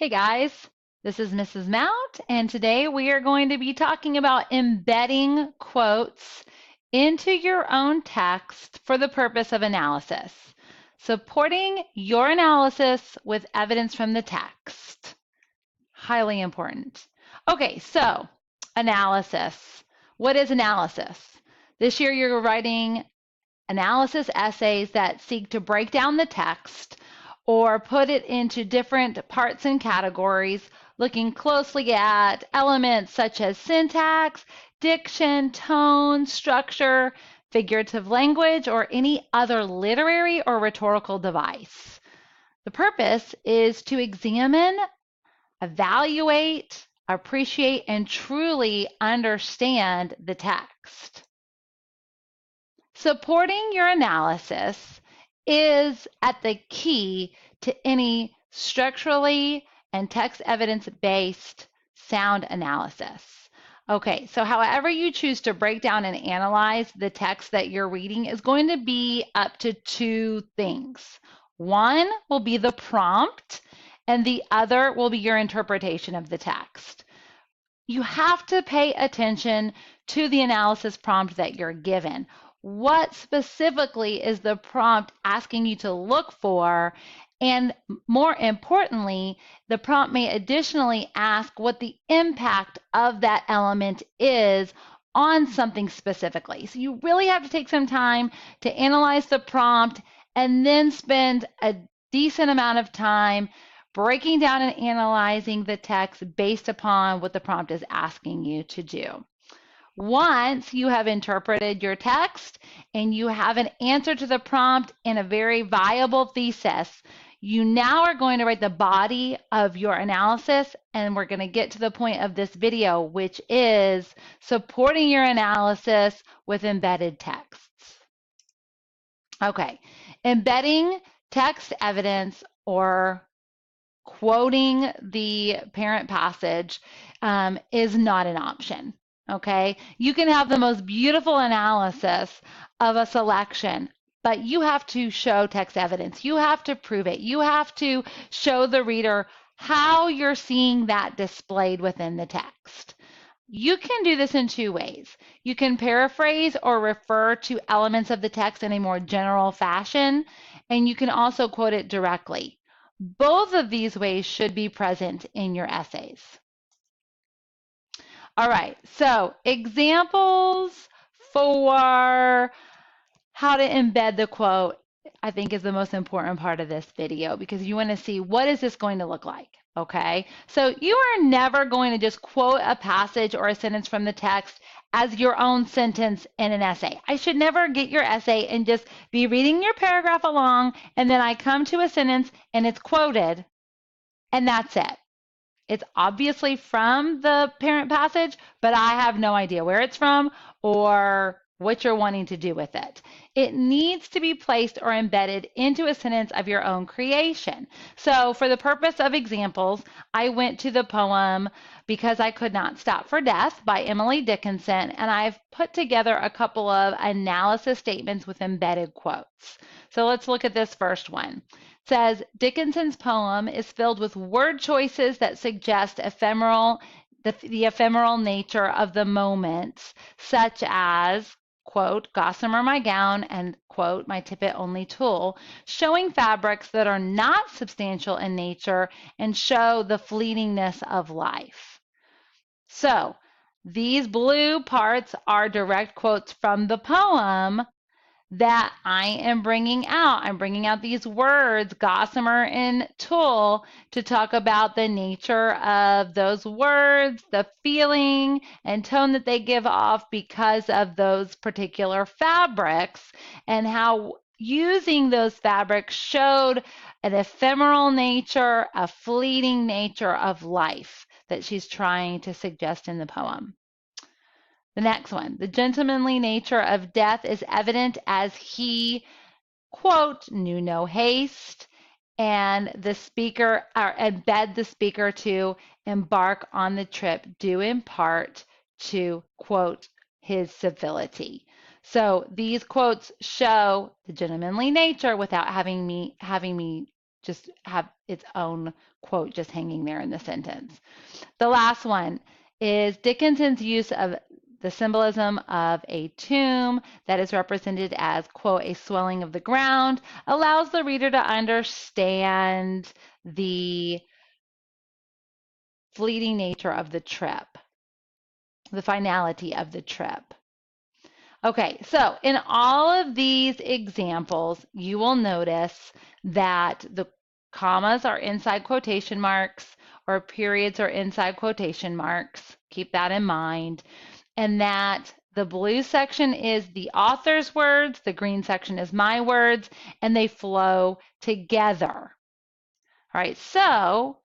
Hey guys, this is Mrs. Mount, and today we are going to be talking about embedding quotes into your own text for the purpose of analysis, supporting your analysis with evidence from the text. Highly important. Okay, so analysis. What is analysis? This year you're writing analysis essays that seek to break down the text or put it into different parts and categories, looking closely at elements such as syntax, diction, tone, structure, figurative language, or any other literary or rhetorical device. The purpose is to examine, evaluate, appreciate, and truly understand the text. Supporting your analysis is at the key to any structurally and text evidence-based sound analysis. Okay, so however you choose to break down and analyze the text that you're reading is going to be up to two things. One will be the prompt, and the other will be your interpretation of the text. You have to pay attention to the analysis prompt that you're given. What specifically is the prompt asking you to look for? And more importantly, the prompt may additionally ask what the impact of that element is on something specifically. So you really have to take some time to analyze the prompt and then spend a decent amount of time breaking down and analyzing the text based upon what the prompt is asking you to do. Once you have interpreted your text and you have an answer to the prompt in a very viable thesis, you now are going to write the body of your analysis, and we're going to get to the point of this video, which is supporting your analysis with embedded texts. Okay, embedding text evidence or quoting the parent passage is not an option. Okay, you can have the most beautiful analysis of a selection, but you have to show text evidence. You have to prove it. You have to show the reader how you're seeing that displayed within the text. You can do this in two ways. You can paraphrase or refer to elements of the text in a more general fashion, and you can also quote it directly. Both of these ways should be present in your essays. All right, so examples for how to embed the quote, I think, is the most important part of this video because you want to see what is this going to look like, okay? So you are never going to just quote a passage or a sentence from the text as your own sentence in an essay. I should never get your essay and just be reading your paragraph along, and then I come to a sentence and it's quoted, and that's it. It's obviously from the parent passage, but I have no idea where it's from or what you're wanting to do with it. It needs to be placed or embedded into a sentence of your own creation. So for the purpose of examples, I went to the poem Because I Could Not Stop for Death by Emily Dickinson, and I've put together a couple of analysis statements with embedded quotes. So let's look at this first one. It says, Dickinson's poem is filled with word choices that suggest the ephemeral nature of the moments, such as, quote, gossamer my gown, and, quote, my tippet only tulle, showing fabrics that are not substantial in nature and show the fleetingness of life. So these blue parts are direct quotes from the poem that I am bringing out. I'm bringing out these words, gossamer and tulle, to talk about the nature of those words, the feeling and tone that they give off because of those particular fabrics, and how using those fabrics showed an ephemeral nature, a fleeting nature of life that she's trying to suggest in the poem. The next one, the gentlemanly nature of death is evident as he, quote, knew no haste, and the speaker, or embed the speaker to embark on the trip due in part to, quote, his civility. So these quotes show the gentlemanly nature without having me just have its own quote just hanging there in the sentence. The last one is Dickinson's use of the symbolism of a tomb that is represented as, quote, a swelling of the ground, allows the reader to understand the fleeting nature of the trip, the finality of the trip. Okay, so in all of these examples, you will notice that the commas are inside quotation marks or periods are inside quotation marks. Keep that in mind. And that the blue section is the author's words, the green section is my words, and they flow together. All right, so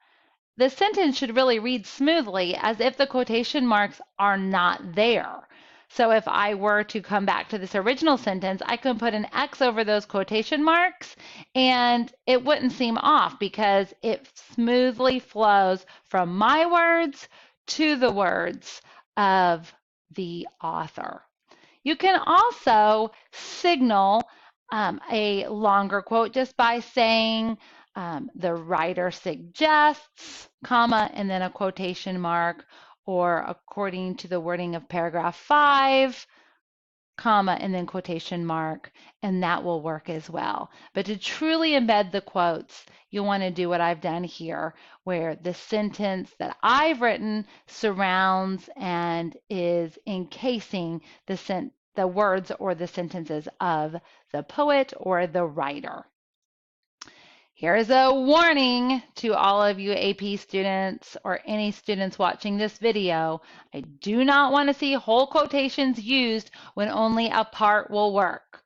the sentence should really read smoothly as if the quotation marks are not there. So if I were to come back to this original sentence, I can put an X over those quotation marks and it wouldn't seem off because it smoothly flows from my words to the words of the author. You can also signal a longer quote just by saying the writer suggests, comma, and then a quotation mark, or according to the wording of paragraph 5, comma, and then quotation mark, and that will work as well. But to truly embed the quotes, you'll want to do what I've done here, where the sentence that I've written surrounds and is encasing the words or the sentences of the poet or the writer. Here's a warning to all of you AP students or any students watching this video. I do not want to see whole quotations used when only a part will work.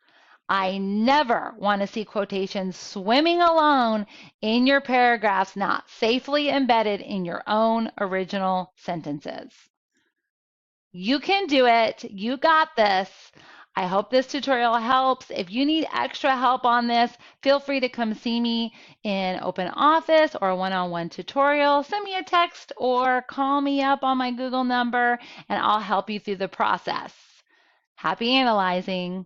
I never want to see quotations swimming alone in your paragraphs, not safely embedded in your own original sentences. You can do it. You got this. I hope this tutorial helps. If you need extra help on this, feel free to come see me in open office or a one-on-one tutorial. Send me a text or call me up on my Google number and I'll help you through the process. Happy analyzing.